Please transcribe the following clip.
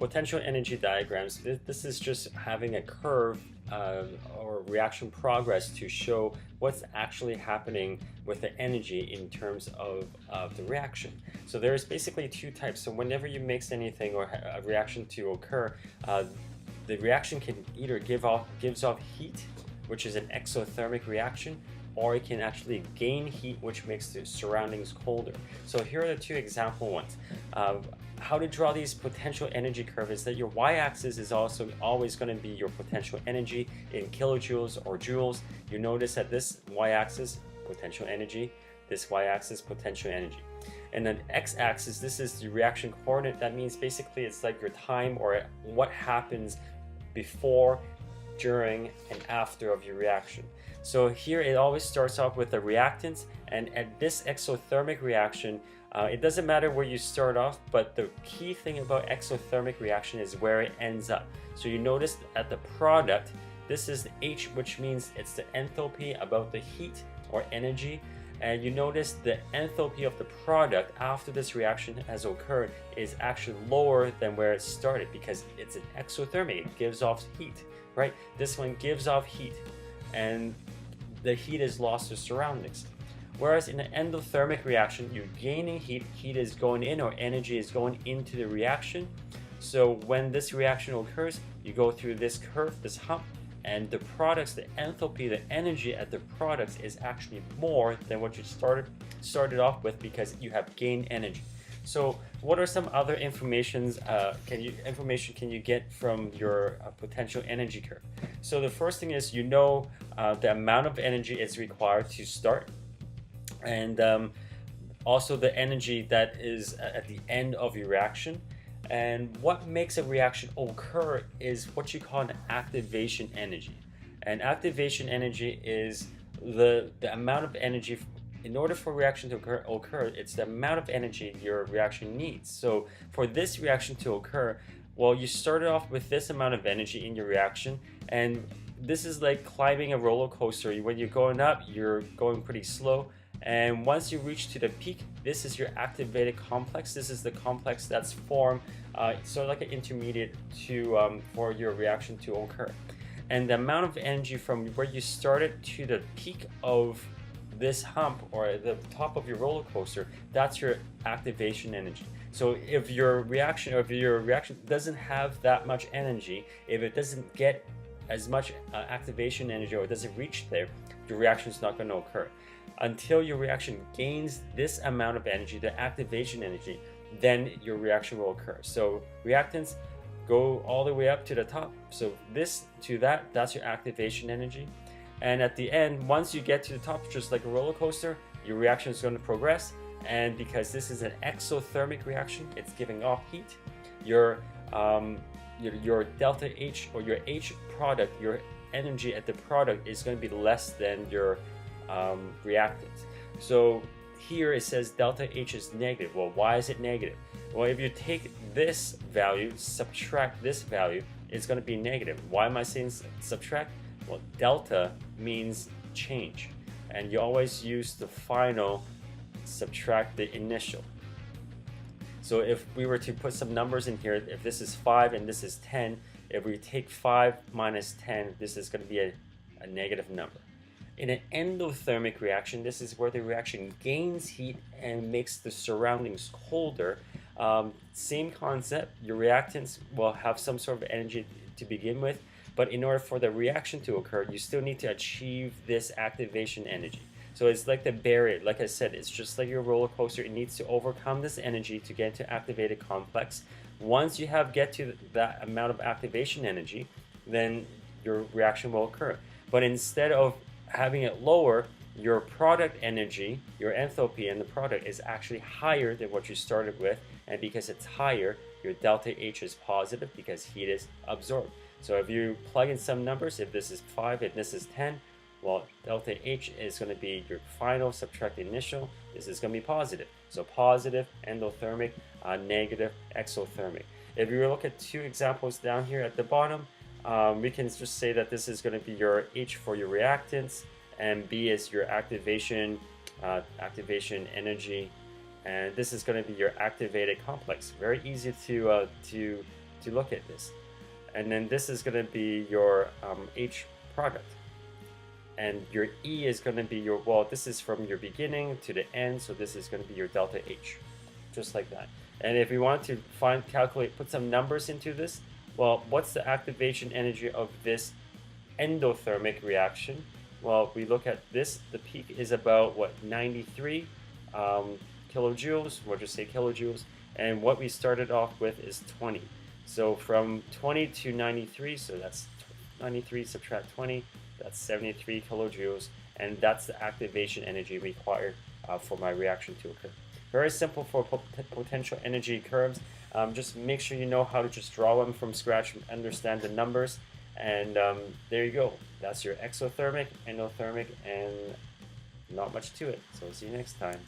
potential energy diagrams, this is just having a curve or reaction progress to show what's actually happening with the energy in terms of the reaction. So there's basically two types. So whenever you mix anything or a reaction to occur, the reaction can either gives off heat, which is an exothermic reaction, or it can actually gain heat, which makes the surroundings colder. So here are the two example ones. How to draw these potential energy curves is that your y-axis is also always going to be your potential energy in kilojoules or joules. You notice that this y-axis, potential energy, this y-axis, potential energy. And then x-axis, this is the reaction coordinate. That means basically it's like your time or what happens before, during, and after of your reaction. So here it always starts off with the reactants, and at this exothermic reaction, it doesn't matter where you start off, but the key thing about exothermic reaction is where it ends up. So you notice at the product, this is H, which means it's the enthalpy about the heat or energy. And you notice the enthalpy of the product after this reaction has occurred is actually lower than where it started because it's an exothermic, it gives off heat, right? This one gives off heat and the heat is lost to surroundings. Whereas in an endothermic reaction, you're gaining heat, heat is going in or energy is going into the reaction. So when this reaction occurs, you go through this curve, this hump, and the products, the enthalpy, the energy at the products is actually more than what you started off with because you have gained energy. So what are some other information can you get from your potential energy curve? So the first thing is the amount of energy is required to start, and also the energy that is at the end of your reaction. And what makes a reaction occur is what you call an activation energy. And activation energy is the amount of energy. In order for a reaction to occur, it's the amount of energy your reaction needs. So for this reaction to occur, well, you started off with this amount of energy in your reaction, and this is like climbing a roller coaster. When you're going up, you're going pretty slow. And once you reach to the peak, this is your activated complex. This is the complex that's formed, sort of like an intermediate for your reaction to occur. And the amount of energy from where you started to the peak of this hump or the top of your roller coaster, that's your activation energy. So if your reaction doesn't have that much energy, if it doesn't get as much activation energy or it doesn't reach there, your reaction is not going to occur. Until your reaction gains this amount of energy, the activation energy, then your reaction will occur. So reactants go all the way up to the top. So this to that, that's your activation energy. And at the end, once you get to the top, just like a roller coaster, your reaction is going to progress. And because this is an exothermic reaction, it's giving off heat. Your delta H or your H product, your energy at the product is going to be less than your reactants. So here it says delta H is negative. Well, why is it negative? Well, if you take this value, subtract this value, it's going to be negative. Why am I saying subtract? Well, delta means change, and you always use the final, subtract the initial. So if we were to put some numbers in here, if this is 5 and this is 10, if we take 5 minus 10, this is going to be a negative number. In an endothermic reaction, this is where the reaction gains heat and makes the surroundings colder. Same concept, your reactants will have some sort of energy to begin with, but in order for the reaction to occur, you still need to achieve this activation energy. So it's like the barrier, like I said, it's just like your roller coaster. It needs to overcome this energy to get to activated complex. Once you get to that amount of activation energy, then your reaction will occur. But instead of having it lower, your product energy, your enthalpy in the product is actually higher than what you started with, and because it's higher, your delta H is positive because heat is absorbed. So if you plug in some numbers, if this is 5 and this is 10, well, delta H is going to be your final, subtract the initial, this is going to be positive. So positive, endothermic, negative, exothermic. If you look at two examples down here at the bottom, we can just say that this is going to be your H for your reactants, and B is your activation energy, and this is going to be your activated complex. Very easy to to look at this. And then this is going to be your H product. And your E is going to be your, well, this is from your beginning to the end, so this is going to be your delta H, just like that. And if we want to calculate, put some numbers into this, well, what's the activation energy of this endothermic reaction? Well, we look at this, the peak is about, what, 93 kilojoules, we'll just say kilojoules, and what we started off with is 20. So from 20 to 93, so that's 93 subtract 20, that's 73 kilojoules, and that's the activation energy required for my reaction to occur. Very simple for potential energy curves. Just make sure you know how to just draw them from scratch and understand the numbers. And there you go. That's your exothermic, endothermic, and not much to it. So see you next time.